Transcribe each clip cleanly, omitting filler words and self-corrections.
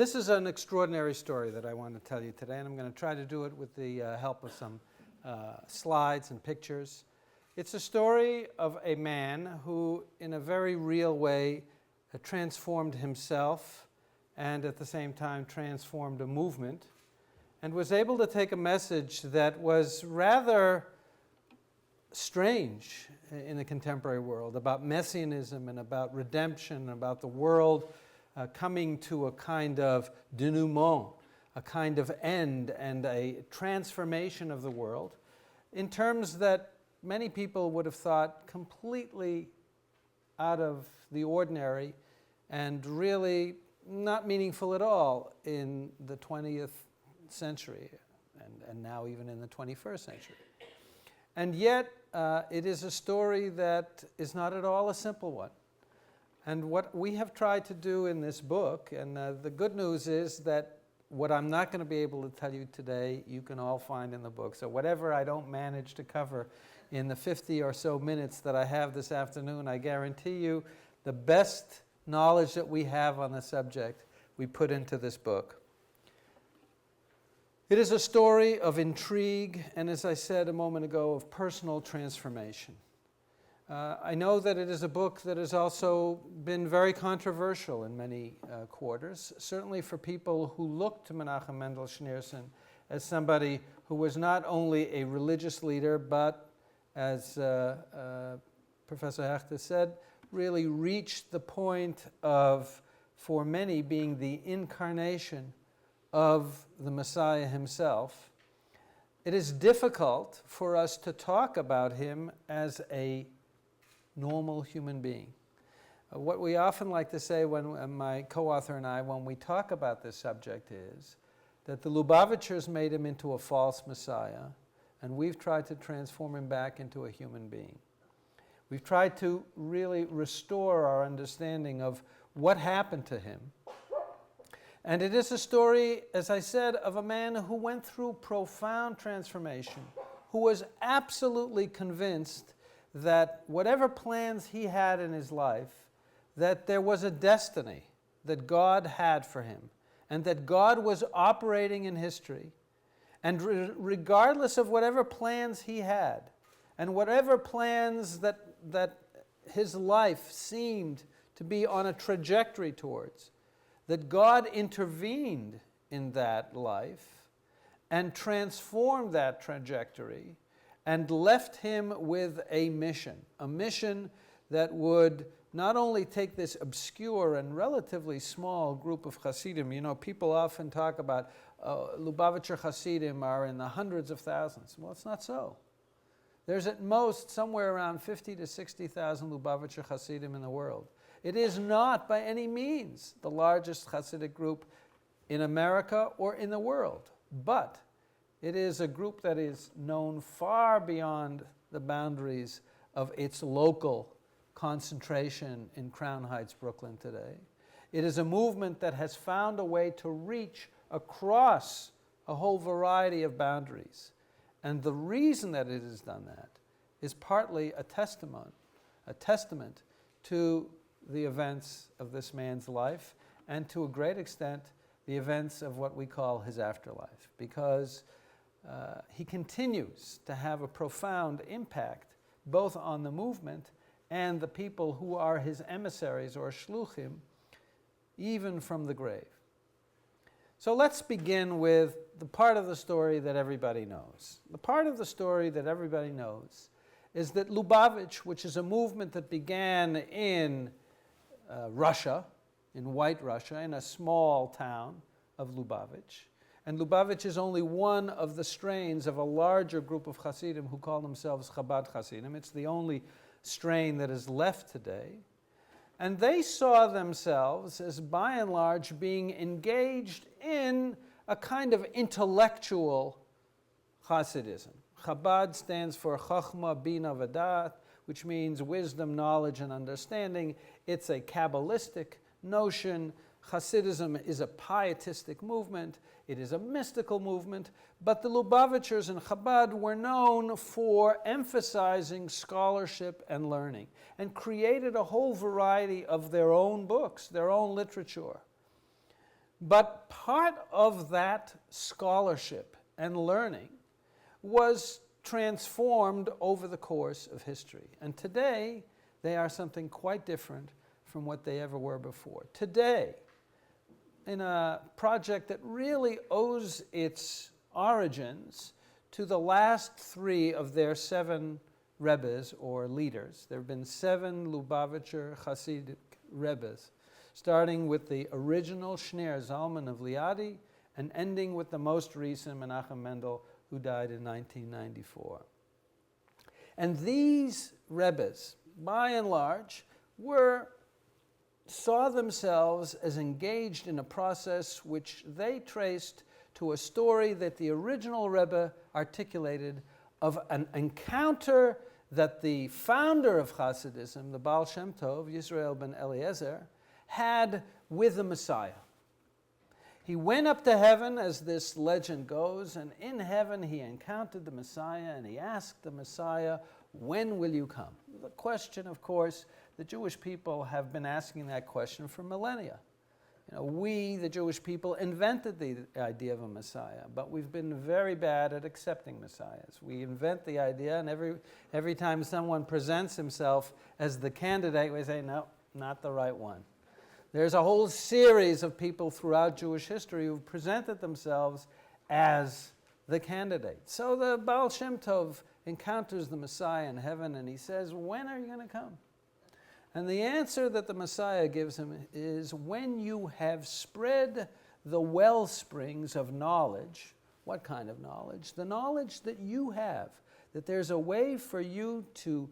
this is an extraordinary story that I want to tell you today, and I'm going to try to do it with the help of some slides and pictures. It's a story of a man who, in a very real way, transformed himself and at the same time transformed a movement, and was able to take a message that was rather strange in the contemporary world about messianism and about redemption and about the world coming to a kind of denouement, a kind of end and a transformation of the world in terms that many people would have thought completely out of the ordinary and really not meaningful at all in the 20th century and now even in the 21st century. And yet it is a story that is not at all a simple one. And what we have tried to do in this book, and the good news is that what I'm not going to be able to tell you today, you can all find in the book. So whatever I don't manage to cover in the 50 or so minutes that I have this afternoon, I guarantee you the best knowledge that we have on the subject we put into this book. It is a story of intrigue and, as I said a moment ago, of personal transformation. I know that it is a book that has also been very controversial in many quarters, certainly for people who look to Menachem Mendel Schneerson as somebody who was not only a religious leader, but, as Professor Hechter said, really reached the point of, for many, being the incarnation of the Messiah himself. It is difficult for us to talk about him as a normal human being. What we often like to say when my co-author and I, when we talk about this subject, is that the Lubavitchers made him into a false Messiah, and we've tried to transform him back into a human being. We've tried to really restore our understanding of what happened to him. And it is a story, as I said, of a man who went through profound transformation, who was absolutely convinced that whatever plans he had in his life, that there was a destiny that God had for him, and that God was operating in history. And regardless of whatever plans he had, and whatever plans that his life seemed to be on a trajectory towards, that God intervened in that life and transformed that trajectory and left him with a mission that would not only take this obscure and relatively small group of Hasidim. You know, people often talk about Lubavitcher Hasidim are in the hundreds of thousands. Well, it's not so. There's at most somewhere around 50 to 60,000 Lubavitcher Hasidim in the world. It is not by any means the largest Hasidic group in America or in the world, but it is a group that is known far beyond the boundaries of its local concentration in Crown Heights, Brooklyn today. It is a movement that has found a way to reach across a whole variety of boundaries. And the reason that it has done that is partly a testament to the events of this man's life, and to a great extent, the events of what we call his afterlife, because he continues to have a profound impact both on the movement and the people who are his emissaries or shluchim, even from the grave. So let's begin with the part of the story that everybody knows. The part of the story that everybody knows is that Lubavitch, which is a movement that began in Russia, in White Russia, in a small town of Lubavitch. And Lubavitch is only one of the strains of a larger group of Hasidim who call themselves Chabad Hasidim. It's the only strain that is left today. And they saw themselves as, by and large, being engaged in a kind of intellectual Hasidism. Chabad stands for Chachma, Bina, Vadat, which means wisdom, knowledge, and understanding. It's a Kabbalistic notion. Hasidism is a pietistic movement. It is a mystical movement. But the Lubavitchers and Chabad were known for emphasizing scholarship and learning, and created a whole variety of their own books, their own literature. But part of that scholarship and learning was transformed over the course of history. And today, they are something quite different from what they ever were before. Today, in a project that really owes its origins to the last 3 of their 7 Rebbes or leaders. There have been 7 Lubavitcher Hasidic Rebbes, starting with the original Zalman of Liadi and ending with the most recent Menachem Mendel, who died in 1994. And these Rebbes, by and large, saw themselves as engaged in a process which they traced to a story that the original Rebbe articulated of an encounter that the founder of Hasidism, the Baal Shem Tov, Yisrael ben Eliezer, had with the Messiah. He went up to heaven, as this legend goes, and in heaven he encountered the Messiah, and he asked the Messiah, "When will you come?" The question, of course, the Jewish people have been asking that question for millennia. We, the Jewish people, invented the idea of a Messiah, but we've been very bad at accepting Messiahs. We invent the idea, and every time someone presents himself as the candidate, we say, no, not the right one. There's a whole series of people throughout Jewish history who've presented themselves as the candidate. So the Baal Shem Tov encounters the Messiah in heaven, and he says, "When are you going to come?" And the answer that the Messiah gives him is, when you have spread the well springs of knowledge. What kind of knowledge? The knowledge that you have, that there's a way for you to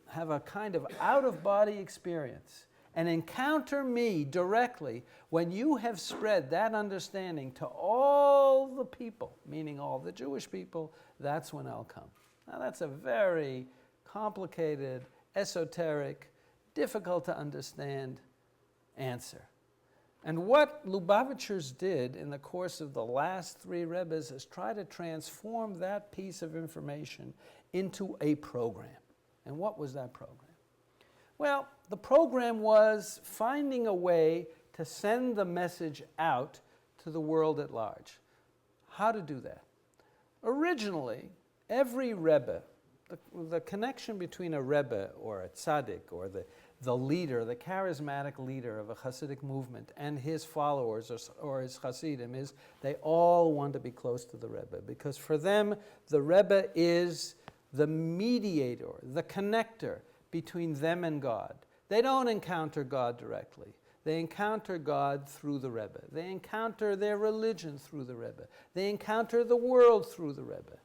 have a kind of out-of-body experience and encounter me directly. When you have spread that understanding to all the people, meaning all the Jewish people, that's when I'll come. Now that's a very complicated, esoteric, difficult to understand answer. And what Lubavitchers did in the course of the last 3 Rebbes is try to transform that piece of information into a program. And what was that program? Well, the program was finding a way to send the message out to the world at large. How to do that? Originally, every Rebbe, the connection between a Rebbe or a tzaddik or the leader, the charismatic leader of a Hasidic movement and his followers or his Hasidim is they all want to be close to the Rebbe, because for them the Rebbe is the mediator, the connector between them and God. They don't encounter God directly. They encounter God through the Rebbe. They encounter their religion through the Rebbe. They encounter the world through the Rebbe.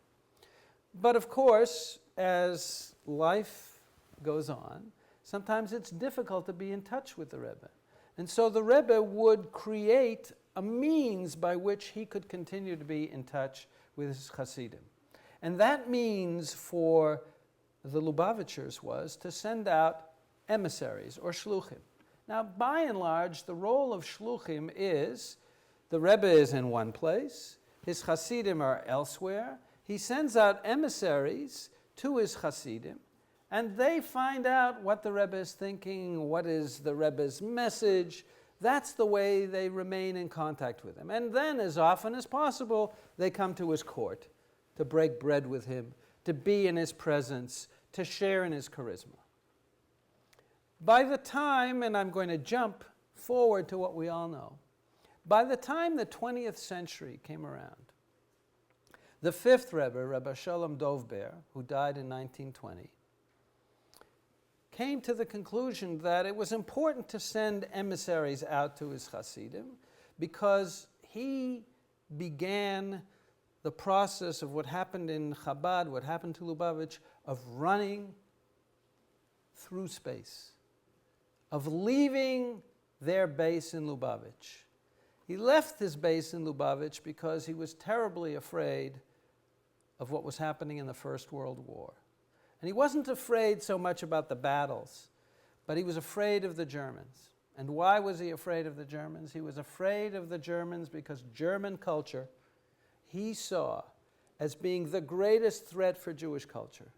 But of course, as life goes on, sometimes it's difficult to be in touch with the Rebbe. And so the Rebbe would create a means by which he could continue to be in touch with his Hasidim. And that means for the Lubavitchers was to send out emissaries or shluchim. Now, by and large, the role of shluchim is the Rebbe is in one place, his Hasidim are elsewhere. He sends out emissaries to his Hasidim, and they find out what the Rebbe is thinking, what is the Rebbe's message. That's the way they remain in contact with him. And then, as often as possible, they come to his court to break bread with him, to be in his presence, to share in his charisma. By the time, and I'm going to jump forward to what we all know, by the time the 20th century came around, the 5th Rebbe, Rebbe Shalom Dovber, who died in 1920, came to the conclusion that it was important to send emissaries out to his Hasidim because he began the process of what happened in Chabad, what happened to Lubavitch, of running through space, of leaving their base in Lubavitch. He left his base in Lubavitch because he was terribly afraid of what was happening in the First World War. And he wasn't afraid so much about the battles, but he was afraid of the Germans. And why was he afraid of the Germans? He was afraid of the Germans because German culture he saw as being the greatest threat for Jewish culture.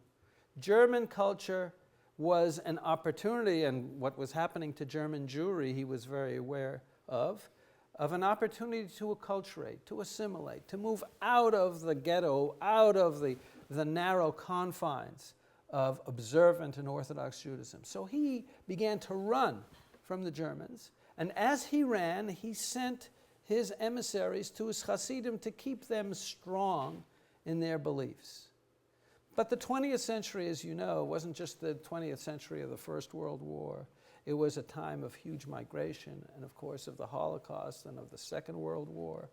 German culture was an opportunity, and what was happening to German Jewry he was very aware of, of an opportunity to acculturate, to assimilate, to move out of the ghetto, out of the narrow confines of observant and Orthodox Judaism. So he began to run from the Germans, and as he ran, he sent his emissaries to his Hasidim to keep them strong in their beliefs. But the 20th century, as you know, wasn't just the 20th century of the First World War. It was a time of huge migration and, of course, of the Holocaust and of the Second World War.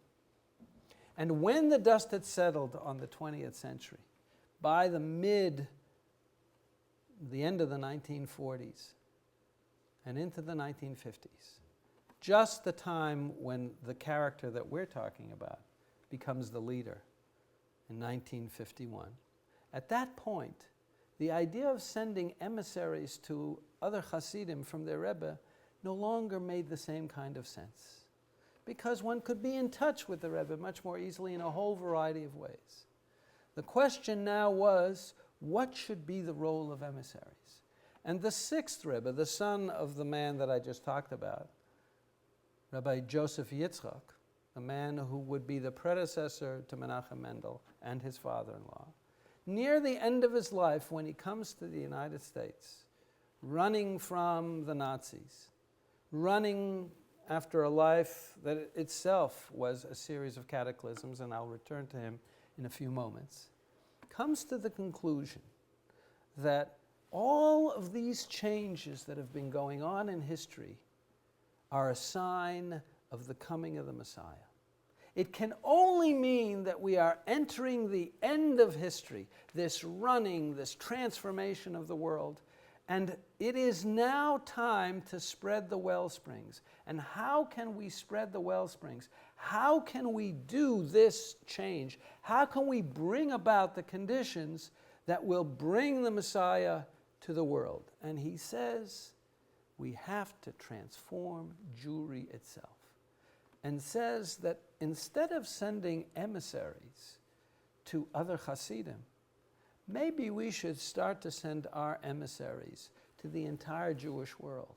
And when the dust had settled on the 20th century, by the end of the 1940s and into the 1950s, just the time when the character that we're talking about becomes the leader in 1951. At that point, the idea of sending emissaries to other Hasidim from their Rebbe no longer made the same kind of sense, because one could be in touch with the Rebbe much more easily in a whole variety of ways. The question now was, what should be the role of emissaries? And the sixth Rebbe, the son of the man that I just talked about, Rabbi Joseph Yitzchak, a man who would be the predecessor to Menachem Mendel and his father-in-law, near the end of his life, when he comes to the United States, running from the Nazis, running after a life that itself was a series of cataclysms, and I'll return to him in a few moments, comes to the conclusion that all of these changes that have been going on in history are a sign of the coming of the Messiah. It can only mean that we are entering the end of history, this running, this transformation of the world, and it is now time to spread the wellsprings. And how can we spread the wellsprings? How can we do this change? How can we bring about the conditions that will bring the Messiah to the world? And he says, we have to transform Jewry itself. And says that instead of sending emissaries to other Hasidim, maybe we should start to send our emissaries to the entire Jewish world.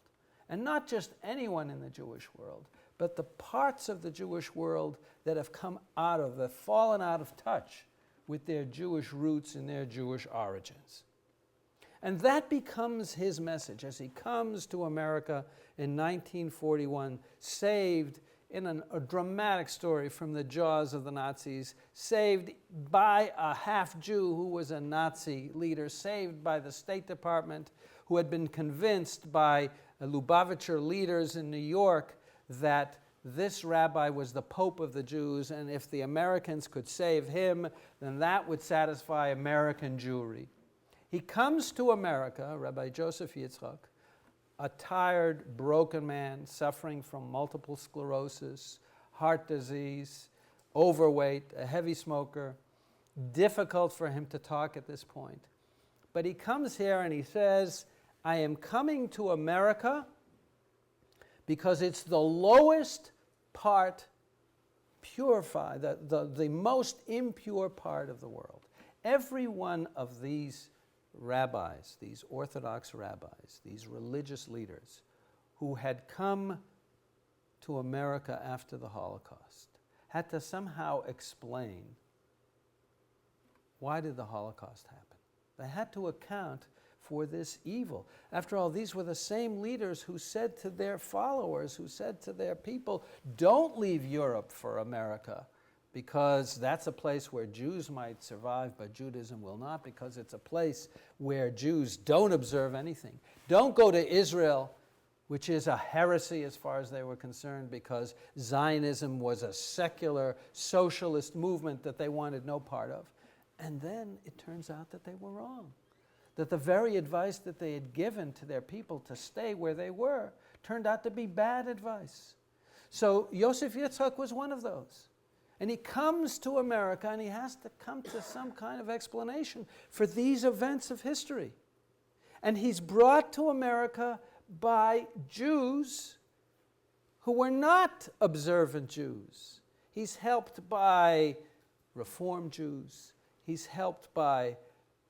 And not just anyone in the Jewish world, but the parts of the Jewish world that have fallen out of touch with their Jewish roots and their Jewish origins. And that becomes his message as he comes to America in 1941, saved in a dramatic story from the jaws of the Nazis, saved by a half-Jew who was a Nazi leader, saved by the State Department, who had been convinced by Lubavitcher leaders in New York that this rabbi was the Pope of the Jews, and if the Americans could save him, then that would satisfy American Jewry. He comes to America, Rabbi Joseph Yitzchak, a tired, broken man suffering from multiple sclerosis, heart disease, overweight, a heavy smoker, difficult for him to talk at this point. But he comes here and he says, I am coming to America because it's the lowest part purified, the most impure part of the world. Every one of these rabbis, these Orthodox rabbis, these religious leaders who had come to America after the Holocaust had to somehow explain, why did the Holocaust happen? They had to account for this evil. After all, these were the same leaders who said to their followers, who said to their people, don't leave Europe for America, because that's a place where Jews might survive, but Judaism will not, because it's a place where Jews don't observe anything. Don't go to Israel, which is a heresy as far as they were concerned, because Zionism was a secular, socialist movement that they wanted no part of. And then it turns out that they were wrong, that the very advice that they had given to their people to stay where they were turned out to be bad advice. So Yosef Yitzchak was one of those. And he comes to America and he has to come to some kind of explanation for these events of history. And he's brought to America by Jews who were not observant Jews. He's helped by Reform Jews. He's helped by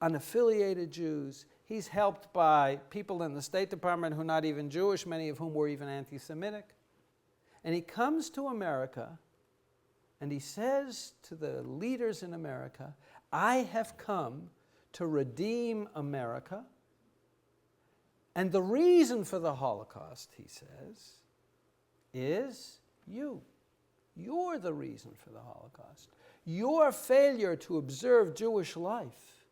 unaffiliated Jews. He's helped by people in the State Department who are not even Jewish, many of whom were even anti-Semitic. And he comes to America and he says to the leaders in America, I have come to redeem America. And the reason for the Holocaust, he says, is you. You're the reason for the Holocaust. Your failure to observe Jewish life,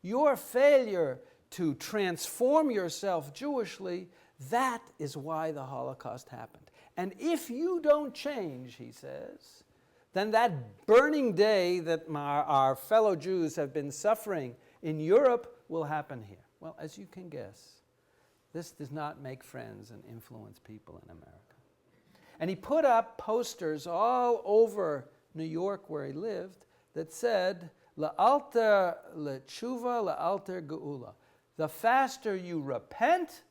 your failure to transform yourself Jewishly, that is why the Holocaust happened. And if you don't change, he says, then that burning day that our fellow Jews have been suffering in Europe will happen here. Well, as you can guess, this does not make friends and influence people in America. And he put up posters all over New York where he lived that said, La'alter le'tshuva, la'alter geula. The faster you repent,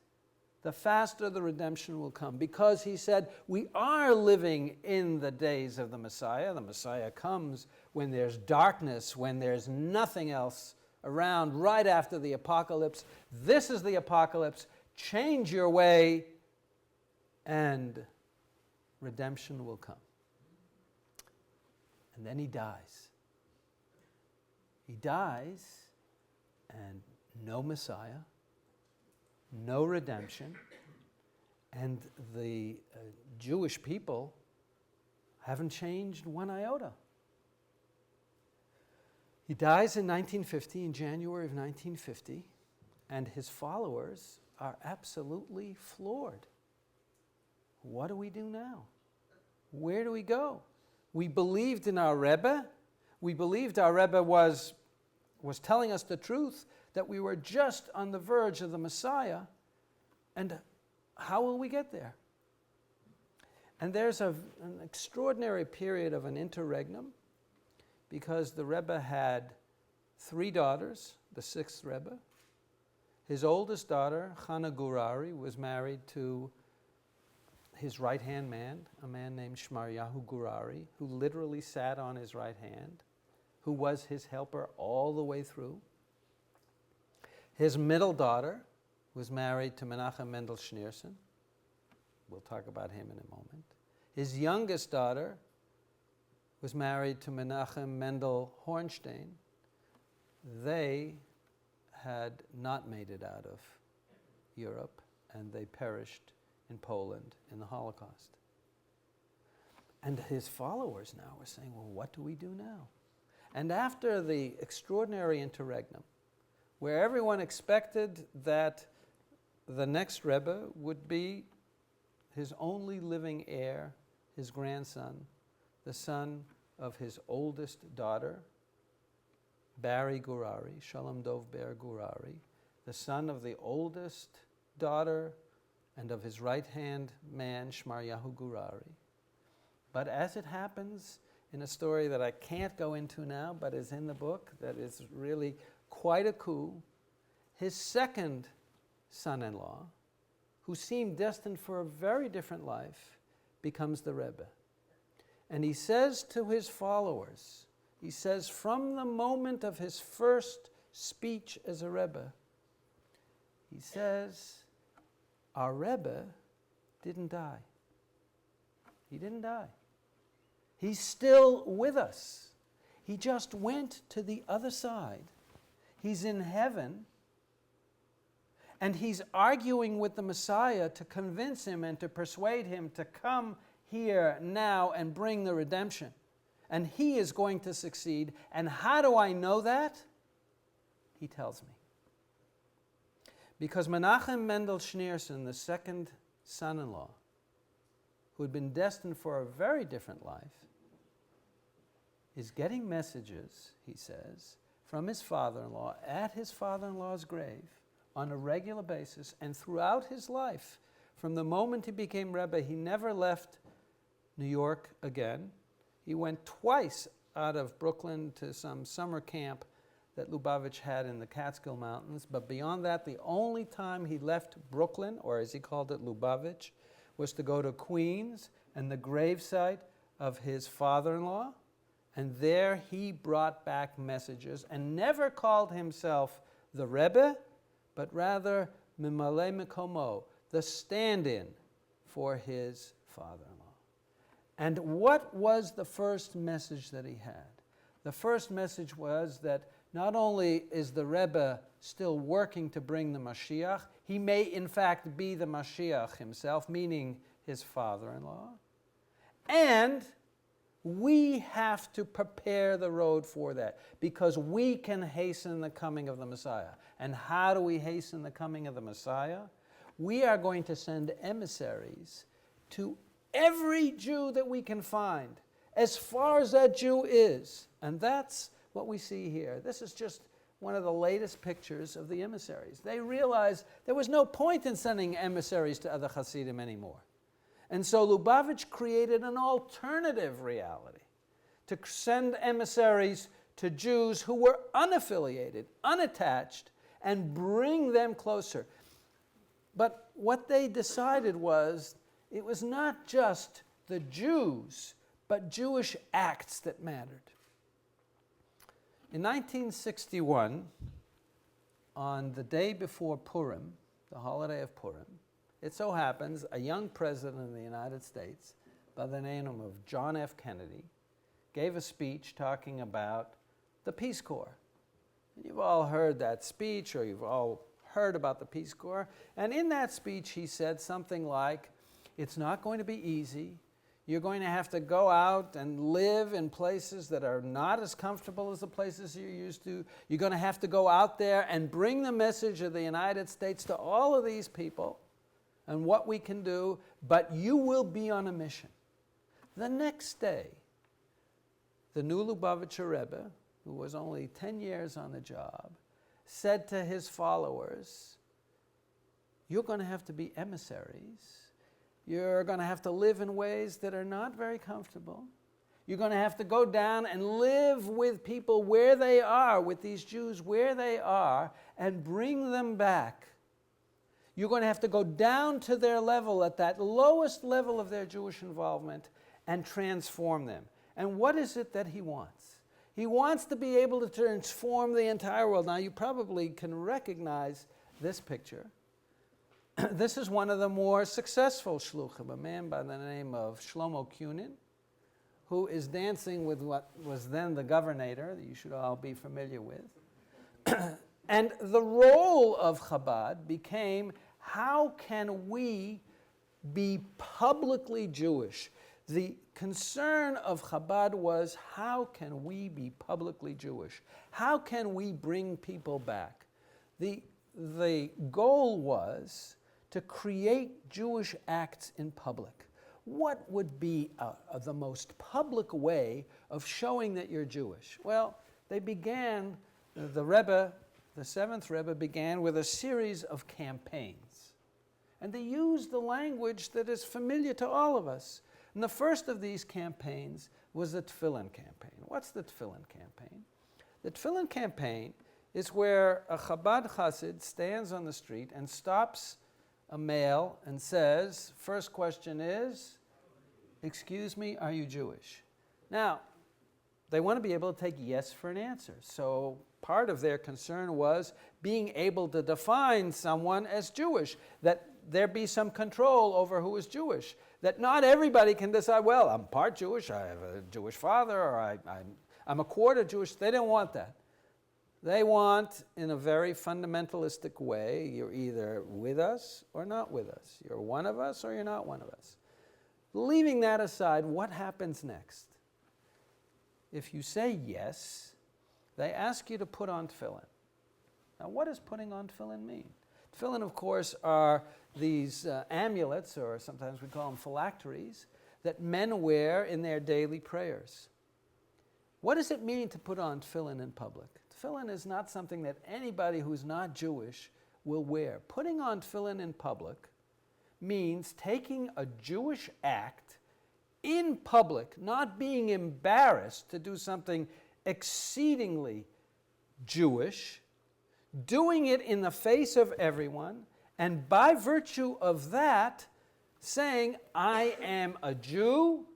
the faster the redemption will come. Because he said, we are living in the days of the Messiah. The Messiah comes when there's darkness, when there's nothing else around, right after the apocalypse. This is the apocalypse. Change your way, and redemption will come. And then he dies. He dies, and no Messiah, no redemption, and the Jewish people haven't changed one iota. He dies in 1950, in January of 1950, and his followers are absolutely floored. What do we do now? Where do we go? We believed in our Rebbe. We believed our Rebbe was telling us the truth, that we were just on the verge of the Messiah. And how will we get there? And there's an extraordinary period of an interregnum, because the Rebbe had 3 daughters, the 6th Rebbe. His oldest daughter, Chana Gurari, was married to his right-hand man, a man named Shmaryahu Gurari, who literally sat on his right hand, who was his helper all the way through. His middle daughter was married to Menachem Mendel Schneerson. We'll talk about him in a moment. His youngest daughter was married to Menachem Mendel Hornstein. They had not made it out of Europe, and they perished in Poland in the Holocaust. And his followers now were saying, well, what do we do now? And after the extraordinary interregnum, where everyone expected that the next Rebbe would be his only living heir, his grandson, the son of his oldest daughter, Barry Gurari, Shalom Dov Ber Gurari, the son of the oldest daughter and of his right-hand man, Shmaryahu Gurari. But as it happens in a story that I can't go into now, but is in the book, that is really quite a coup, his second son-in-law, who seemed destined for a very different life, becomes the Rebbe. And he says to his followers, he says, from the moment of his first speech as a Rebbe, he says, our Rebbe didn't die. He didn't die. He's still with us. He just went to the other side. He's in heaven, and he's arguing with the Messiah to convince him and to persuade him to come here now and bring the redemption. And he is going to succeed. And how do I know that? He tells me. Because Menachem Mendel Schneerson, the second son-in-law, who had been destined for a very different life, is getting messages, he says, from his father-in-law at his father-in-law's grave on a regular basis, and throughout his life. From the moment he became Rebbe, he never left New York again. He went twice out of Brooklyn to some summer camp that Lubavitch had in the Catskill Mountains, but beyond that, the only time he left Brooklyn, or as he called it, Lubavitch, was to go to Queens and the gravesite of his father-in-law, and there he brought back messages and never called himself the Rebbe, but rather Mimale Mekomo, the stand-in for his father-in-law. And what was the first message that he had? The first message was that not only is the Rebbe still working to bring the Mashiach, he may in fact be the Mashiach himself, meaning his father-in-law, and we have to prepare the road for that because we can hasten the coming of the Messiah. And how do we hasten the coming of the Messiah? We are going to send emissaries to every Jew that we can find, as far as that Jew is. And that's what we see here. This is just one of the latest pictures of the emissaries. They realized there was no point in sending emissaries to other Hasidim anymore. And so Lubavitch created an alternative reality to send emissaries to Jews who were unaffiliated, unattached, and bring them closer. But what they decided was it was not just the Jews, but Jewish acts that mattered. In 1961, on the day before Purim, the holiday of Purim, it so happens a young president of the United States by the name of John F. Kennedy gave a speech talking about the Peace Corps. You've all heard that speech, or you've all heard about the Peace Corps. And in that speech, he said something like, it's not going to be easy. You're going to have to go out and live in places that are not as comfortable as the places you're used to. You're going to have to go out there and bring the message of the United States to all of these people and what we can do, but you will be on a mission. The next day, the new Lubavitcher Rebbe, who was only 10 years on the job, said to his followers, you're going to have to be emissaries. You're going to have to live in ways that are not very comfortable. You're going to have to go down and live with people where they are, with these Jews where they are, and bring them back. You're going to have to go down to their level, at that lowest level of their Jewish involvement, and transform them. And what is it that he wants? He wants to be able to transform the entire world. Now, you probably can recognize this picture. This is one of the more successful shluchim, a man by the name of Shlomo Kunin, who is dancing with what was then the governor that you should all be familiar with. And the role of Chabad became, how can we be publicly Jewish? The concern of Chabad was, how can we be publicly Jewish? How can we bring people back? The goal was to create Jewish acts in public. What would be the most public way of showing that you're Jewish? Well, they began, the Rebbe, the seventh Rebbe began with a series of campaigns. And they used the language that is familiar to all of us. And the first of these campaigns was the Tefillin campaign. What's the Tefillin campaign? The Tefillin campaign is where a Chabad Chassid stands on the street and stops a male and says, first question is, excuse me, are you Jewish? Now, they want to be able to take yes for an answer. So part of their concern was being able to define someone as Jewish, that there be some control over who is Jewish, that not everybody can decide, well, I'm part Jewish, I have a Jewish father, or I'm a quarter Jewish. They don't want that. They want, in a very fundamentalistic way, you're either with us or not with us. You're one of us or you're not one of us. Leaving that aside, what happens next? If you say yes, they ask you to put on tefillin. Now, what does putting on tefillin mean? Tefillin, of course, are these amulets, or sometimes we call them phylacteries, that men wear in their daily prayers. What does it mean to put on tefillin in public? Tefillin is not something that anybody who's not Jewish will wear. Putting on tefillin in public means taking a Jewish act in public, not being embarrassed to do something exceedingly Jewish, doing it in the face of everyone, and by virtue of that, saying, I am a Jew,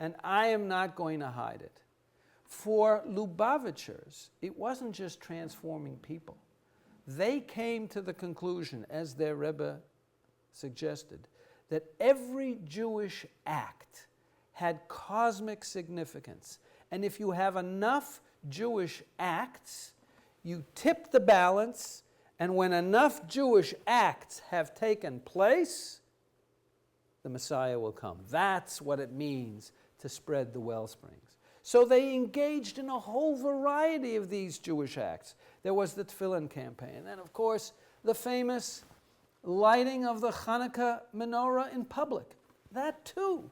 and I am not going to hide it. For Lubavitchers, it wasn't just transforming people. They came to the conclusion, as their Rebbe suggested, that every Jewish act had cosmic significance. And if you have enough Jewish acts, you tip the balance, and when enough Jewish acts have taken place, the Messiah will come. That's what it means to spread the wellsprings. So they engaged in a whole variety of these Jewish acts. There was the Tefillin campaign, and of course, the famous lighting of the Hanukkah menorah in public. That too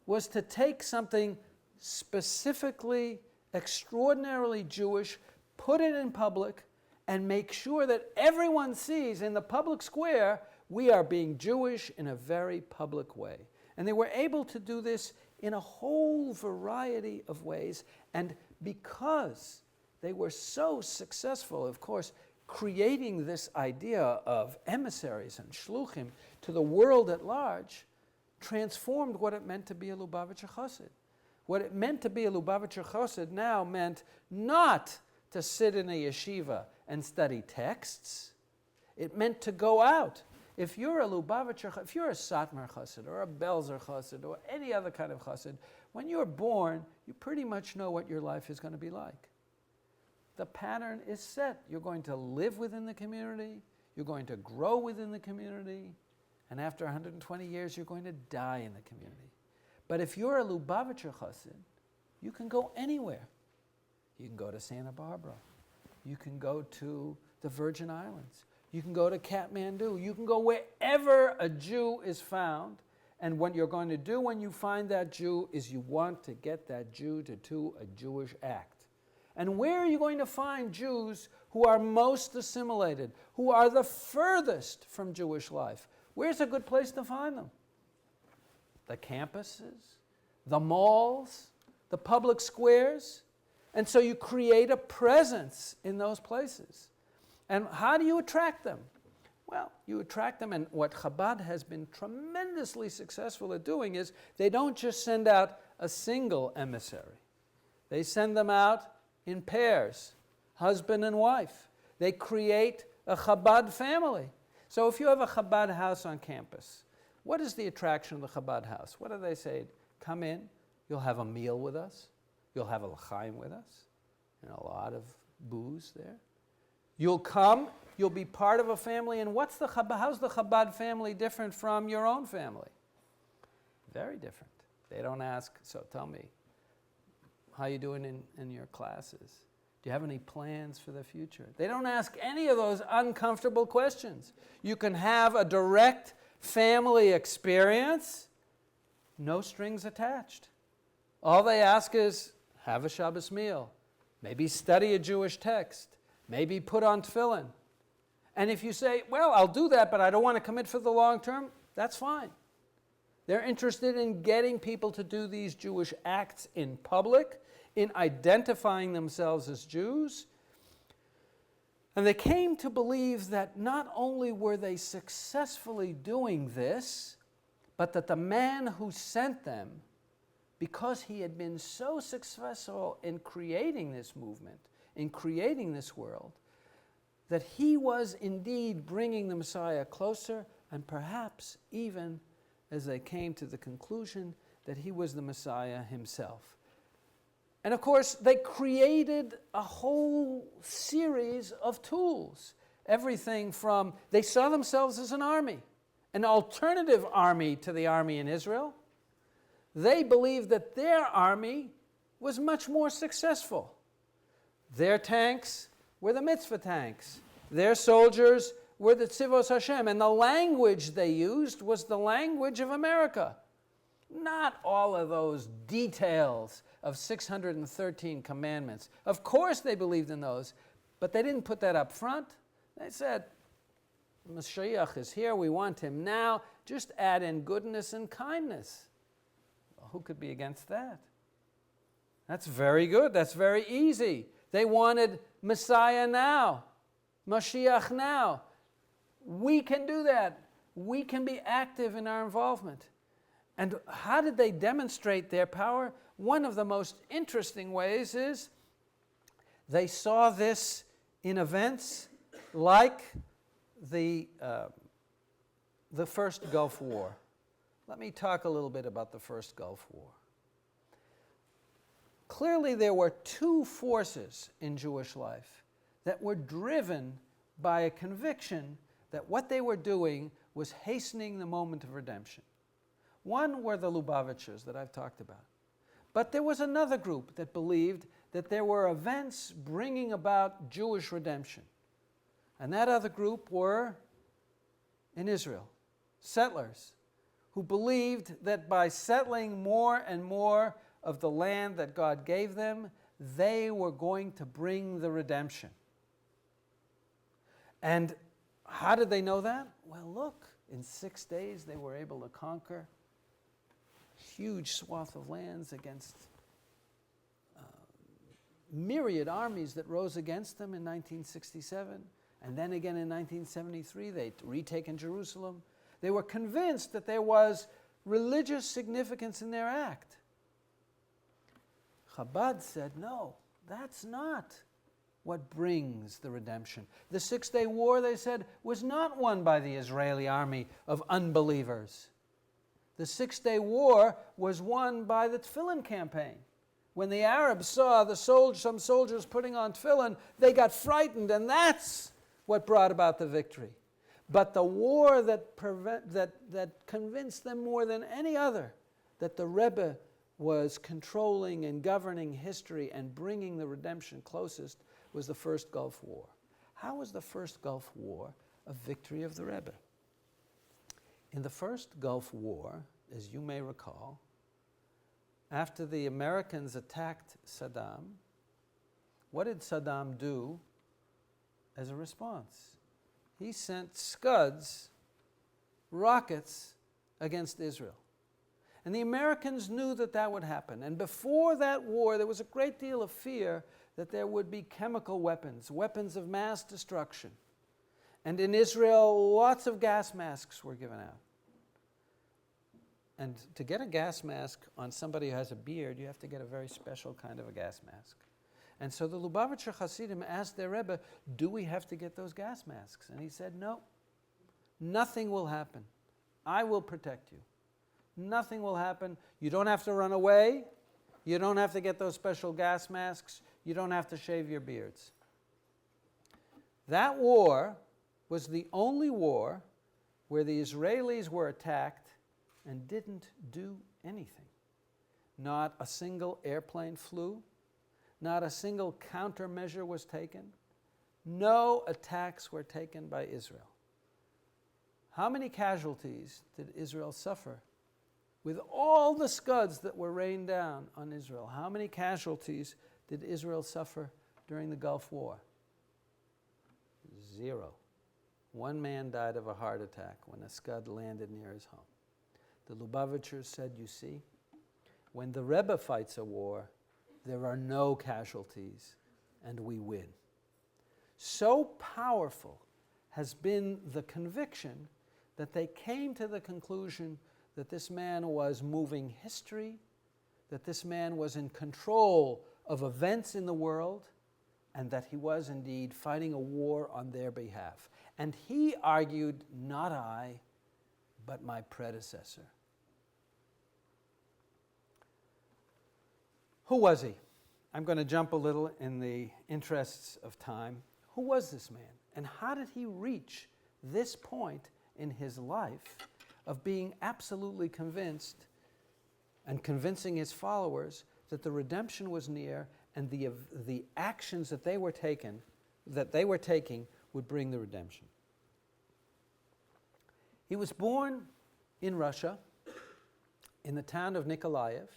was to take something specifically, extraordinarily Jewish, put it in public, and make sure that everyone sees in the public square we are being Jewish in a very public way. And they were able to do this in a whole variety of ways. And because they were so successful, of course, creating this idea of emissaries and shluchim to the world at large, transformed what it meant to be a Lubavitcher Chassid. What it meant to be a Lubavitcher Chassid now meant not to sit in a yeshiva and study texts. It meant to go out. If you're a Lubavitcher, if you're a Satmar Chassid or a Belzer Chassid or any other kind of Chassid, when you're born, you pretty much know what your life is going to be like. The pattern is set. You're going to live within the community, you're going to grow within the community, and after 120 years, you're going to die in the community. But if you're a Lubavitcher Chassid, you can go anywhere. You can go to Santa Barbara. You can go to the Virgin Islands. You can go to Kathmandu. You can go wherever a Jew is found. And what you're going to do when you find that Jew is you want to get that Jew to do a Jewish act. And where are you going to find Jews who are most assimilated, who are the furthest from Jewish life? Where's a good place to find them? The campuses, the malls, the public squares. And so you create a presence in those places. And how do you attract them? Well, you attract them, and what Chabad has been tremendously successful at doing is they don't just send out a single emissary. They send them out in pairs, husband and wife. They create a Chabad family. So if you have a Chabad house on campus, what is the attraction of the Chabad house? What do they say? Come in, you'll have a meal with us, you'll have a l'chaim with us, and a lot of booze there. You'll come, you'll be part of a family, and how's the Chabad family different from your own family? Very different. They don't ask, so tell me, how you doing in your classes? Do you have any plans for the future? They don't ask any of those uncomfortable questions. You can have a direct family experience, no strings attached. All they ask is, have a Shabbos meal, maybe study a Jewish text, maybe put on tefillin. And if you say, well, I'll do that, but I don't want to commit for the long term, that's fine. They're interested in getting people to do these Jewish acts in public, in identifying themselves as Jews. And they came to believe that not only were they successfully doing this, but that the man who sent them, because he had been so successful in creating this movement, in creating this world, that he was indeed bringing the Messiah closer, and perhaps even, as they came to the conclusion, that he was the Messiah himself. And of course, they created a whole series of tools. Everything from, they saw themselves as an army, an alternative army to the army in Israel. They believed that their army was much more successful. Their tanks were the mitzvah tanks. Their soldiers were the tzivos Hashem. And the language they used was the language of America. Not all of those details of 613 commandments. Of course they believed in those, but they didn't put that up front. They said, Mashiach is here, we want him now. Just add in goodness and kindness. Well, who could be against that? That's very good. That's very easy. They wanted Messiah now, Mashiach now. We can do that. We can be active in our involvement. And how did they demonstrate their power? One of the most interesting ways is they saw this in events like the First Gulf War, let me talk a little bit about the First Gulf War. Clearly, there were two forces in Jewish life that were driven by a conviction that what they were doing was hastening the moment of redemption. One were the Lubavitchers that I've talked about. But there was another group that believed that there were events bringing about Jewish redemption. And that other group were in Israel, settlers, who believed that by settling more and more of the land that God gave them, they were going to bring the redemption. And how did they know that? Well, look, in 6 days they were able to conquer huge swath of lands against myriad armies that rose against them in 1967. And then again in 1973, they'd retaken Jerusalem. They were convinced that there was religious significance in their act. Chabad said, no, that's not what brings the redemption. The 6-Day War, they said, was not won by the Israeli army of unbelievers. The 6-Day War was won by the Tefillin campaign. When the Arabs saw some soldiers putting on Tefillin, they got frightened, and that's what brought about the victory. But the war that convinced them more than any other that the Rebbe was controlling and governing history and bringing the redemption closest was the First Gulf War. How was the First Gulf War a victory of the Rebbe? In the First Gulf War, as you may recall, after the Americans attacked Saddam, what did Saddam do as a response? He sent Scuds, rockets, against Israel. And the Americans knew that that would happen. And before that war, there was a great deal of fear that there would be chemical weapons, weapons of mass destruction. And in Israel, lots of gas masks were given out. And to get a gas mask on somebody who has a beard, you have to get a very special kind of a gas mask. And so the Lubavitcher Hasidim asked their Rebbe, do we have to get those gas masks? And he said, no, nothing will happen. I will protect you. Nothing will happen. You don't have to run away. You don't have to get those special gas masks. You don't have to shave your beards. That war was the only war where the Israelis were attacked and didn't do anything. Not a single airplane flew. Not a single countermeasure was taken. No attacks were taken by Israel. How many casualties did Israel suffer? With all the Scuds that were rained down on Israel, how many casualties did Israel suffer during the Gulf War? 0. One man died of a heart attack when a Scud landed near his home. The Lubavitchers said, you see, when the Rebbe fights a war, there are no casualties, and we win. So powerful has been the conviction that they came to the conclusion that this man was moving history, that this man was in control of events in the world, and that he was indeed fighting a war on their behalf. And he argued, not I, but my predecessor. Who was he? I'm going to jump a little in the interests of time. Who was this man? And how did he reach this point in his life of being absolutely convinced and convincing his followers that the redemption was near and the actions that they were taking would bring the redemption? He was born in Russia, in the town of Nikolaev,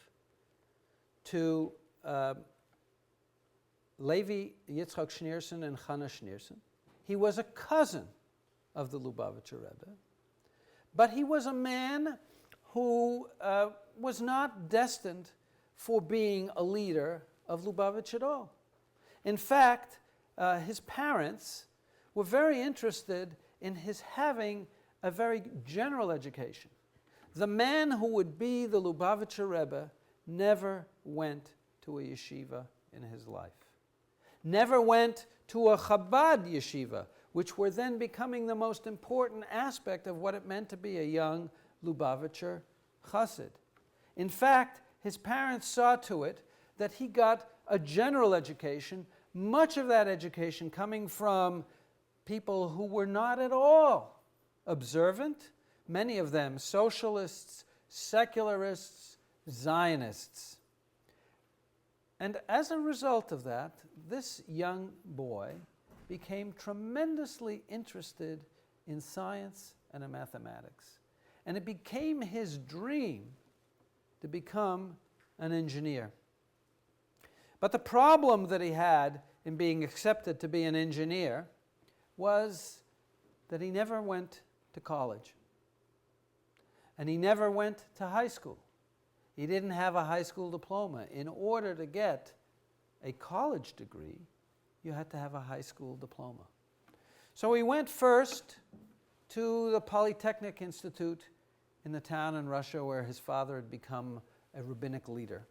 to Levi Yitzchak Schneerson and Chana Schneerson. He was a cousin of the Lubavitcher Rebbe, but he was a man who was not destined for being a leader of Lubavitch at all. In fact, his parents were very interested in his having a very general education. The man who would be the Lubavitcher Rebbe never went to a yeshiva in his life. Never went to a Chabad yeshiva, which were then becoming the most important aspect of what it meant to be a young Lubavitcher chassid. In fact, his parents saw to it that he got a general education, much of that education coming from people who were not at all observant, many of them socialists, secularists, Zionists. And as a result of that, this young boy became tremendously interested in science and in mathematics. And it became his dream to become an engineer. But the problem that he had in being accepted to be an engineer was that he never went to college. And he never went to high school. He didn't have a high school diploma. In order to get a college degree, you had to have a high school diploma. So he went first to the Polytechnic Institute in the town in Russia where his father had become a rabbinic leader.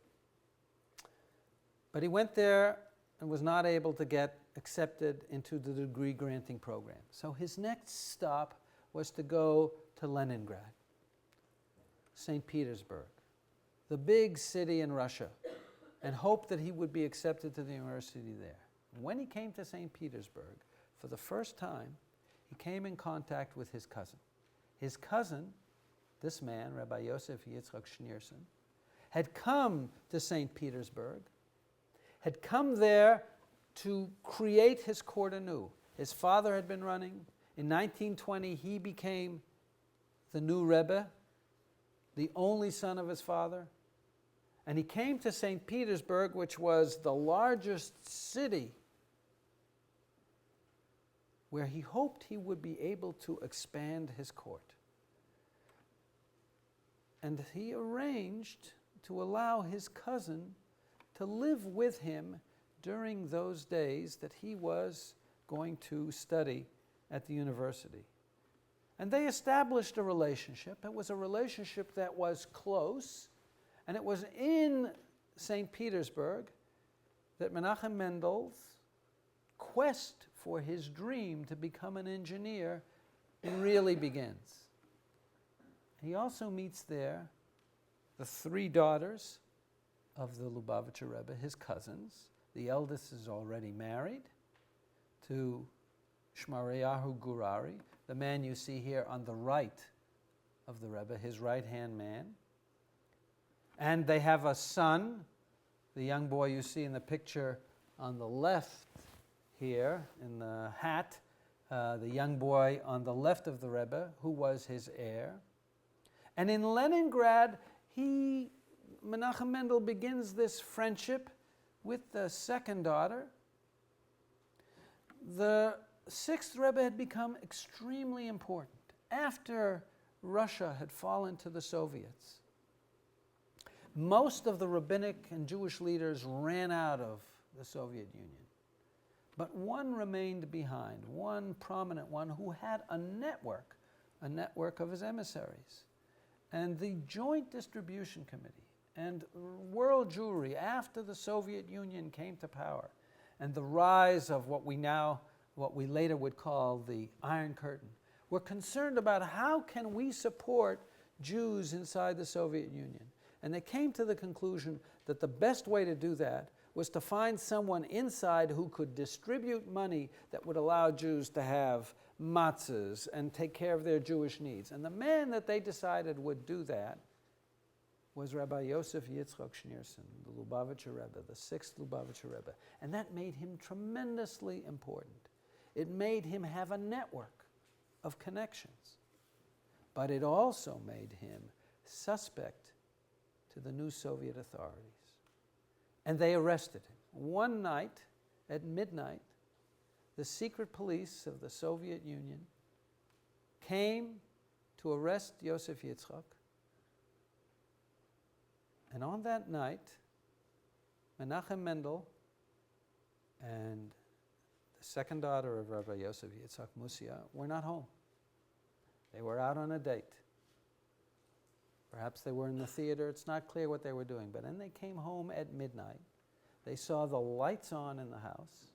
But he went there and was not able to get accepted into the degree granting program. So his next stop was to go to Leningrad, St. Petersburg, the big city in Russia, and hope that he would be accepted to the university there. When he came to St. Petersburg, for the first time, he came in contact with his cousin. His cousin, this man, Rabbi Yosef Yitzchak Schneerson, had come to St. Petersburg, had come there to create his court anew. His father had been running. In 1920, he became the new Rebbe, the only son of his father. And he came to St. Petersburg, which was the largest city, where he hoped he would be able to expand his court. And he arranged to allow his cousin to live with him during those days that he was going to study at the university. And they established a relationship. It was a relationship that was close, and it was in St. Petersburg that Menachem Mendel's quest for his dream to become an engineer really begins. He also meets there the three daughters of the Lubavitcher Rebbe, his cousins. The eldest is already married to Shmareyahu Gurari, the man you see here on the right of the Rebbe, his right-hand man. And they have a son, the young boy you see in the picture on the left here in the hat, the young boy on the left of the Rebbe, who was his heir. And in Leningrad, Menachem Mendel begins this friendship with the second daughter. The sixth Rebbe had become extremely important after Russia had fallen to the Soviets. Most of the rabbinic and Jewish leaders ran out of the Soviet Union. But one remained behind, one prominent one who had a network of his emissaries. And the Joint Distribution Committee and world Jewry, after the Soviet Union came to power, and the rise of what we later would call the Iron Curtain, were concerned about how can we support Jews inside the Soviet Union. And they came to the conclusion that the best way to do that was to find someone inside who could distribute money that would allow Jews to have matzahs and take care of their Jewish needs. And the man that they decided would do that was Rabbi Yosef Yitzchak Schneerson, the Lubavitcher Rebbe, the sixth Lubavitcher Rebbe. And that made him tremendously important. It made him have a network of connections. But it also made him suspect to the new Soviet authorities. And they arrested him. One night, at midnight, the secret police of the Soviet Union came to arrest Yosef Yitzchak. And on that night, Menachem Mendel and the second daughter of Rabbi Yosef Yitzchak, Musia, were not home. They were out on a date. Perhaps they were in the theater. It's not clear what they were doing. But then they came home at midnight. They saw the lights on in the house.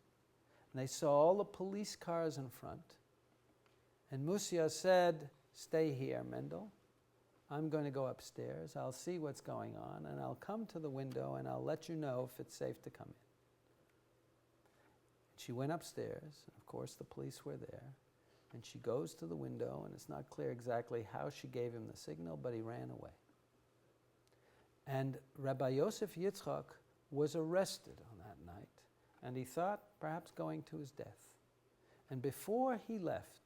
And they saw all the police cars in front. And Musia said, "Stay here, Mendel. I'm going to go upstairs, I'll see what's going on, and I'll come to the window and I'll let you know if it's safe to come in. She went upstairs, and of course the police were there, and she goes to the window, and it's not clear exactly how she gave him the signal, but he ran away. And Rabbi Yosef Yitzchak was arrested on that night, and he thought perhaps going to his death. And before he left,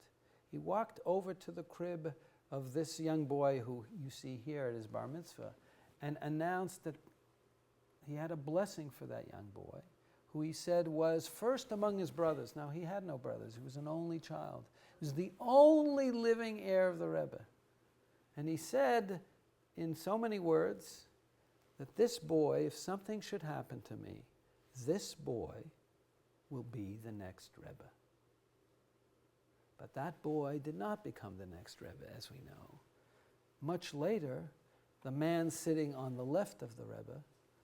he walked over to the crib of this young boy who you see here at his bar mitzvah and announced that he had a blessing for that young boy, who he said was first among his brothers. Now, he had no brothers. He was an only child. He was the only living heir of the Rebbe. And he said, in so many words, that this boy, if something should happen to me, this boy will be the next Rebbe. But that boy did not become the next Rebbe, as we know. Much later, the man sitting on the left of the Rebbe,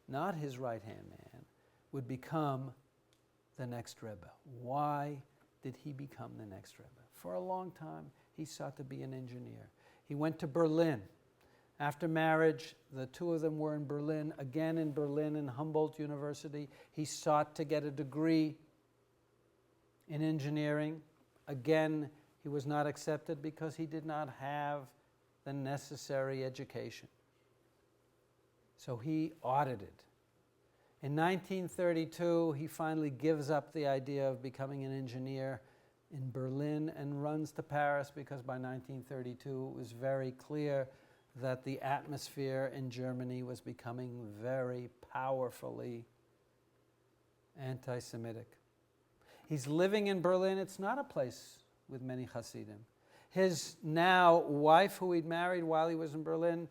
not his right-hand man, would become the next Rebbe. Why did he become the next Rebbe? For a long time, he sought to be an engineer. He went to Berlin. After marriage, the two of them were in Berlin, again in Berlin, in Humboldt University. He sought to get a degree in engineering. Again, he was not accepted because he did not have the necessary education. So he audited. In 1932, he finally gives up the idea of becoming an engineer in Berlin and runs to Paris, because by 1932 it was very clear that the atmosphere in Germany was becoming very powerfully anti-Semitic. He's living in Berlin. It's not a place with many Hasidim. His now wife, who he'd married while he was in Berlin,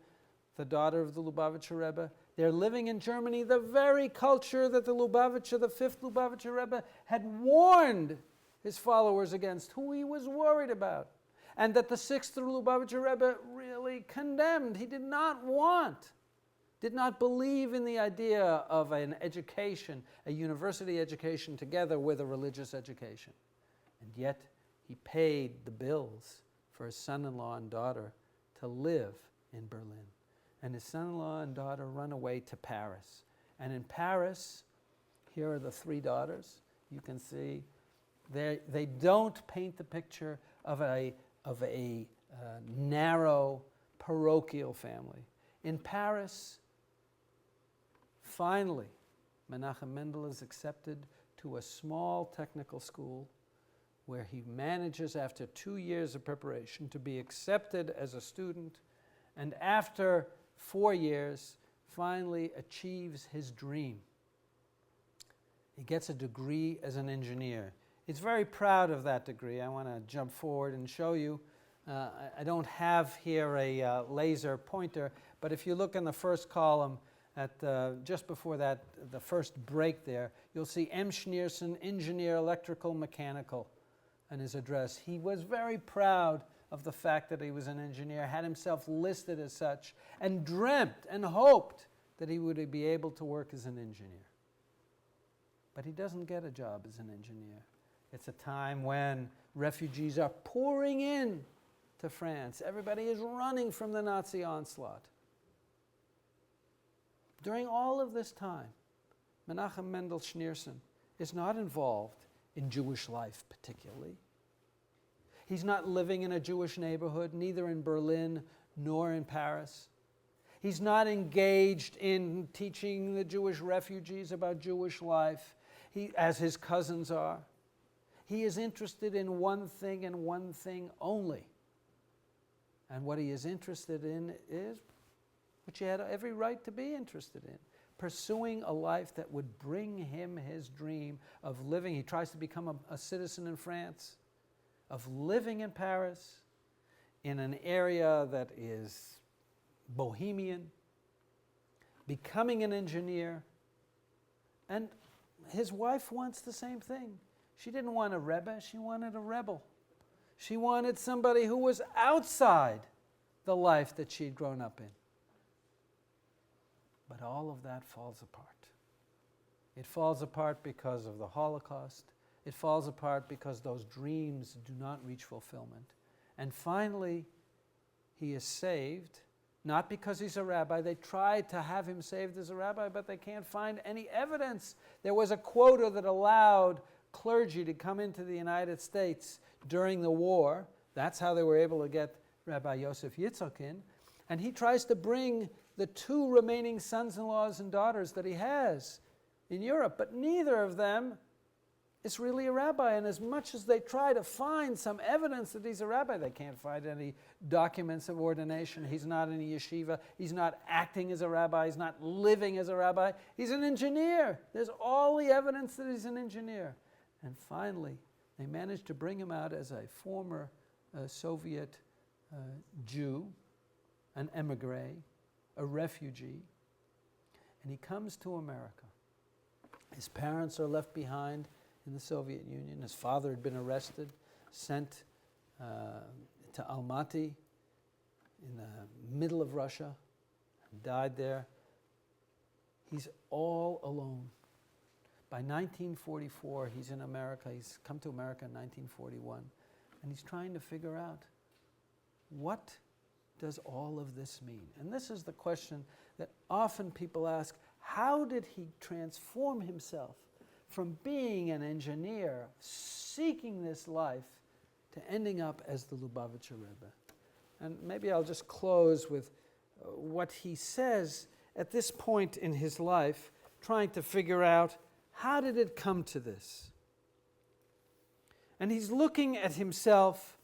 the daughter of the Lubavitcher Rebbe, they're living in Germany, the very culture that the Lubavitcher, the fifth Lubavitcher Rebbe, had warned his followers against, who he was worried about, and that the sixth Lubavitcher Rebbe really condemned. He did not believe in the idea of an education, a university education together with a religious education. And yet he paid the bills for his son-in-law and daughter to live in Berlin. And his son-in-law and daughter run away to Paris. And in Paris, here are the three daughters. You can see they don't paint the picture of a narrow parochial family. In Paris, finally, Menachem Mendel is accepted to a small technical school where he manages, after 2 years of preparation, to be accepted as a student, and after 4 years, finally achieves his dream. He gets a degree as an engineer. He's very proud of that degree. I want to jump forward and show you. I don't have here a laser pointer, but if you look in the first column, at just before that, the first break there, you'll see M. Schneerson, engineer, electrical, mechanical, and his address. He was very proud of the fact that he was an engineer, had himself listed as such, and dreamt and hoped that he would be able to work as an engineer. But he doesn't get a job as an engineer. It's a time when refugees are pouring in to France. Everybody is running from the Nazi onslaught. During all of this time, Menachem Mendel Schneerson is not involved in Jewish life particularly. He's not living in a Jewish neighborhood, neither in Berlin nor in Paris. He's not engaged in teaching the Jewish refugees about Jewish life, as his cousins are. He is interested in one thing and one thing only. And what he is interested in is, which he had every right to be interested in, pursuing a life that would bring him his dream of living. He tries to become a citizen in France, of living in Paris, in an area that is bohemian, becoming an engineer. And his wife wants the same thing. She didn't want a Rebbe, she wanted a rebel. She wanted somebody who was outside the life that she'd grown up in. But all of that falls apart. It falls apart because of the Holocaust. It falls apart because those dreams do not reach fulfillment. And finally, he is saved Not because he's a rabbi. They tried to have him saved as a rabbi, but they can't find any evidence. There was a quota that allowed clergy to come into the United States during the war. That's how they were able to get Rabbi Yosef Yitzchak in. And he tries to bring the two remaining sons-in-laws and daughters that he has in Europe, but neither of them is really a rabbi. And as much as they try to find some evidence that he's a rabbi, they can't find any documents of ordination. He's not in a yeshiva. He's not acting as a rabbi. He's not living as a rabbi. He's an engineer. There's all the evidence that he's an engineer. And finally, they managed to bring him out as a former Soviet Jew, an emigre, a refugee, and he comes to America. His parents are left behind in the Soviet Union. His father had been arrested, sent to Almaty in the middle of Russia, and died there. He's all alone. By 1944, he's in America. He's come to America in 1941, and he's trying to figure out, what does all of this mean? And this is the question that often people ask: how did he transform himself from being an engineer, seeking this life, to ending up as the Lubavitcher Rebbe? And maybe I'll just close with what he says at this point in his life, trying to figure out, how did it come to this? And he's looking at himself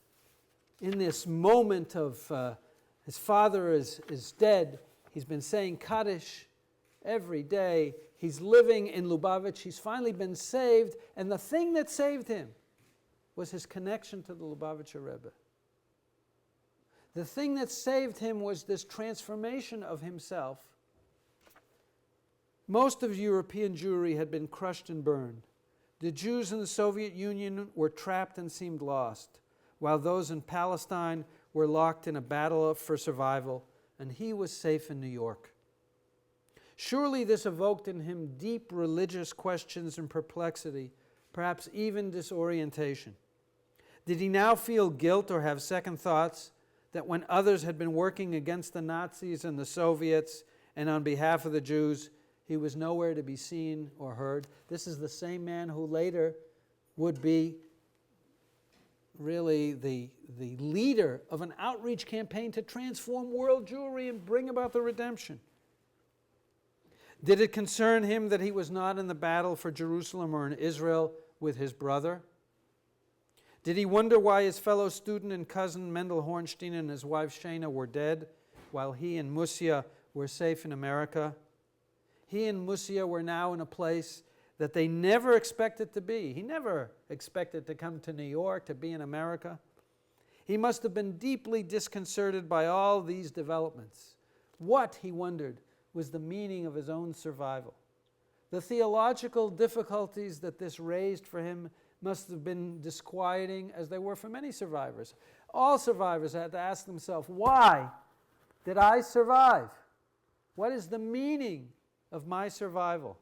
in this moment of his father is dead. He's been saying Kaddish every day. He's living in Lubavitch. He's finally been saved. And the thing that saved him was his connection to the Lubavitcher Rebbe. The thing that saved him was this transformation of himself. Most of European Jewry had been crushed and burned. The Jews in the Soviet Union were trapped and seemed lost, while those in Palestine were locked in a battle for survival, and he was safe in New York. Surely this evoked in him deep religious questions and perplexity, perhaps even disorientation. Did he now feel guilt or have second thoughts that when others had been working against the Nazis and the Soviets and on behalf of the Jews, he was nowhere to be seen or heard? This is the same man who later would be really the leader of an outreach campaign to transform world Jewry and bring about the redemption. Did it concern him that he was not in the battle for Jerusalem or in Israel with his brother? Did he wonder why his fellow student and cousin Mendel Hornstein and his wife Shana were dead, while he and Musia were safe in America? He and Musia were now in a place that they never expected to be. He never expected to come to New York, to be in America. He must have been deeply disconcerted by all these developments. What, he wondered, was the meaning of his own survival? The theological difficulties that this raised for him must have been disquieting, as they were for many survivors. All survivors had to ask themselves, why did I survive? What is the meaning of my survival?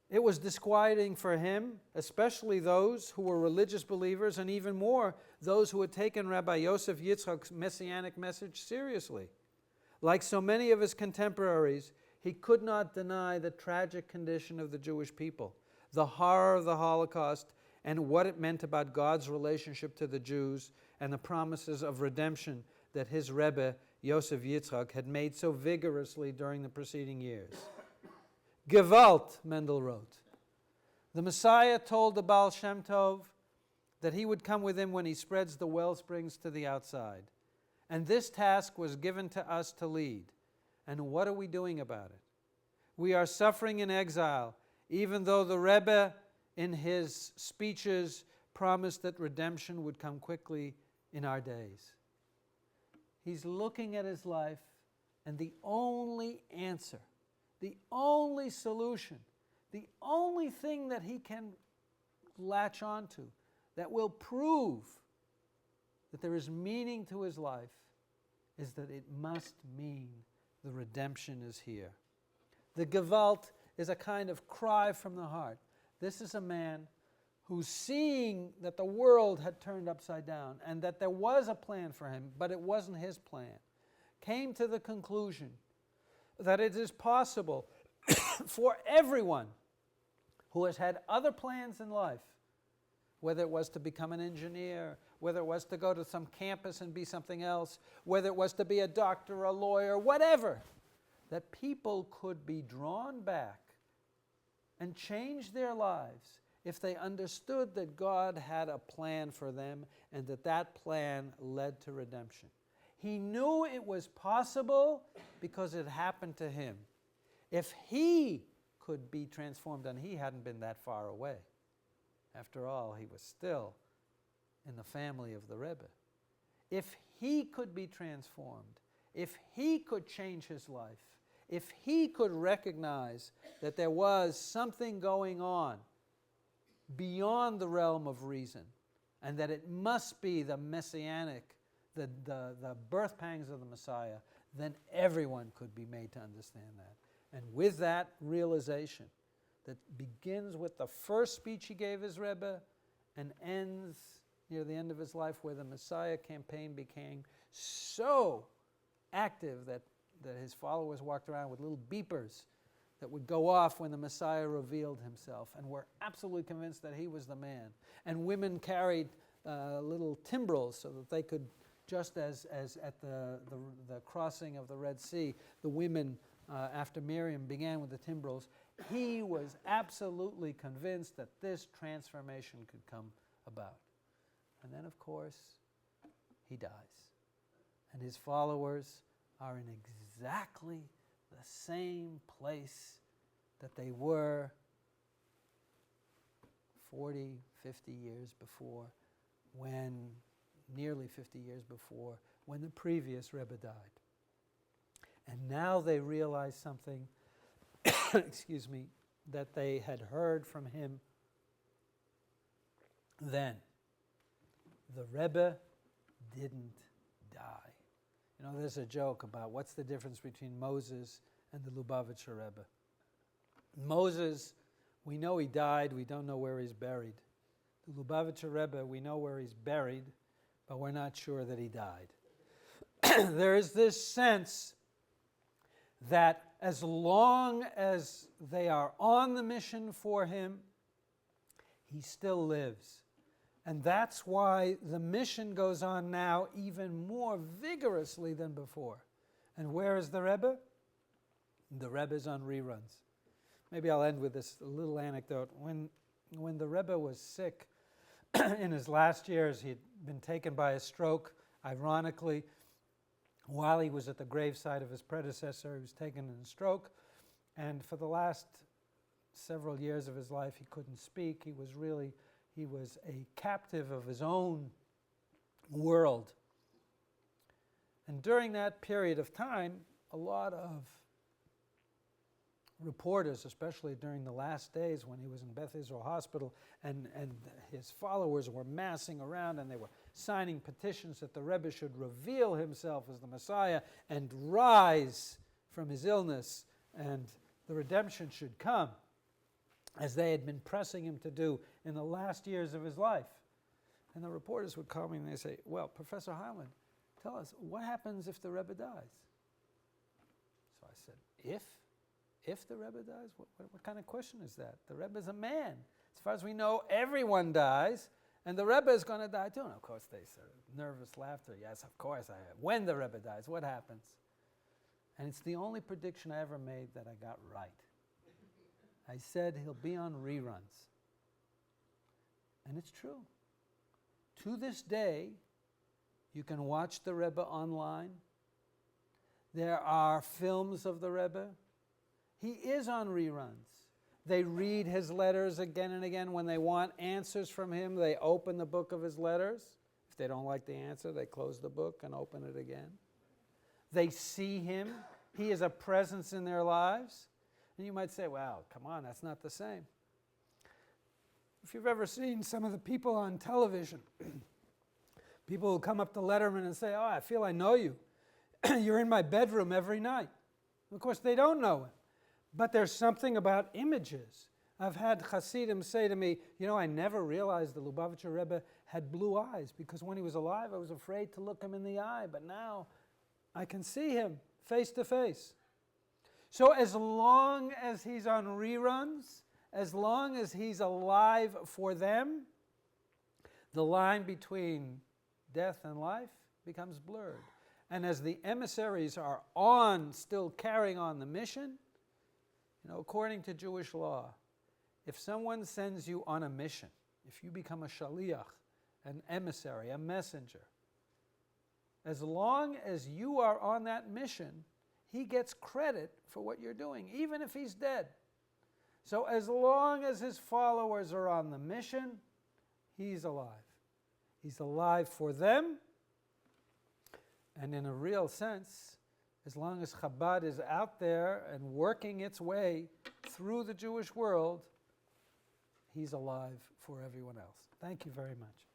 It was disquieting for him, especially those who were religious believers, and even more, those who had taken Rabbi Yosef Yitzchak's messianic message seriously. Like so many of his contemporaries, he could not deny the tragic condition of the Jewish people, the horror of the Holocaust, and what it meant about God's relationship to the Jews and the promises of redemption that his Rebbe, Yosef Yitzchak, had made so vigorously during the preceding years. Gewalt, Mendel wrote. The Messiah told the Baal Shem Tov that he would come with him when he spreads the well springs to the outside. And this task was given to us to lead. And what are we doing about it? We are suffering in exile, even though the Rebbe in his speeches promised that redemption would come quickly in our days. He's looking at his life, and the only answer, the only solution, the only thing that he can latch onto that will prove that there is meaning to his life is that it must mean the redemption is here. The Gewalt is a kind of cry from the heart. This is a man who, seeing that the world had turned upside down and that there was a plan for him, but it wasn't his plan, came to the conclusion that it is possible for everyone who has had other plans in life, whether it was to become an engineer, whether it was to go to some campus and be something else, whether it was to be a doctor, a lawyer, whatever, that people could be drawn back and change their lives if they understood that God had a plan for them and that that plan led to redemption. He knew it was possible because it happened to him. If he could be transformed, and he hadn't been that far away. After all, he was still in the family of the Rebbe. If he could be transformed, if he could change his life, if he could recognize that there was something going on beyond the realm of reason, and that it must be the messianic, the birth pangs of the Messiah, then everyone could be made to understand that. And with that realization that begins with the first speech he gave his Rebbe and ends near the end of his life, where the Messiah campaign became so active that his followers walked around with little beepers that would go off when the Messiah revealed himself, and were absolutely convinced that he was the man. And women carried little timbrels so that they could, just as at the crossing of the Red Sea, the women after Miriam began with the timbrels, he was absolutely convinced that this transformation could come about. And then, of course, he dies. And his followers are in exactly the same place that they were 40, 50 years before, nearly 50 years before, when the previous Rebbe died. And now they realize something, excuse me, that they had heard from him then. The Rebbe didn't die. You know, there's a joke about what's the difference between Moses and the Lubavitcher Rebbe. Moses, we know he died, we don't know where he's buried. The Lubavitcher Rebbe, we know where he's buried, but we're not sure that he died. There is this sense that as long as they are on the mission for him, he still lives. And that's why the mission goes on now even more vigorously than before. And where is the Rebbe? The Rebbe is on reruns. Maybe I'll end with this little anecdote. When the Rebbe was sick in his last years, he'd been taken by a stroke. Ironically, while he was at the graveside of his predecessor, he was taken in a stroke. And for the last several years of his life, he couldn't speak. He was a captive of his own world. And during that period of time, a lot of reporters, especially during the last days when he was in Beth Israel Hospital, and his followers were massing around and they were signing petitions that the Rebbe should reveal himself as the Messiah and rise from his illness and the redemption should come, as they had been pressing him to do in the last years of his life. And the reporters would call me and they'd say, well, Professor Heilman, tell us, what happens if the Rebbe dies? So I said, if the Rebbe dies? What kind of question is that? The Rebbe is a man. As far as we know, everyone dies, and the Rebbe is going to die too. And of course, they sort of nervous laughter. Yes, of course. When the Rebbe dies, what happens? And it's the only prediction I ever made that I got right. I said he'll be on reruns. And it's true. To this day, you can watch the Rebbe online. There are films of the Rebbe. He is on reruns. They read his letters again and again. When they want answers from him, they open the book of his letters. If they don't like the answer, they close the book and open it again. They see him. He is a presence in their lives. And you might say, well, come on, that's not the same. If you've ever seen some of the people on television, people who come up to Letterman and say, oh, I feel I know you. You're in my bedroom every night. Of course, they don't know him. But there's something about images, I've had Hasidim say to me, I never realized the Lubavitcher Rebbe had blue eyes, because when he was alive I was afraid to look him in the eye, but now I can see him face to face. So as long as he's on reruns, as long as he's alive for them, the line between death and life becomes blurred. And as the emissaries are still carrying on the mission, according to Jewish law, if someone sends you on a mission, if you become a shaliach, an emissary, a messenger, as long as you are on that mission, he gets credit for what you're doing, even if he's dead. So as long as his followers are on the mission, he's alive. He's alive for them. And in a real sense, as long as Chabad is out there and working its way through the Jewish world, he's alive for everyone else. Thank you very much.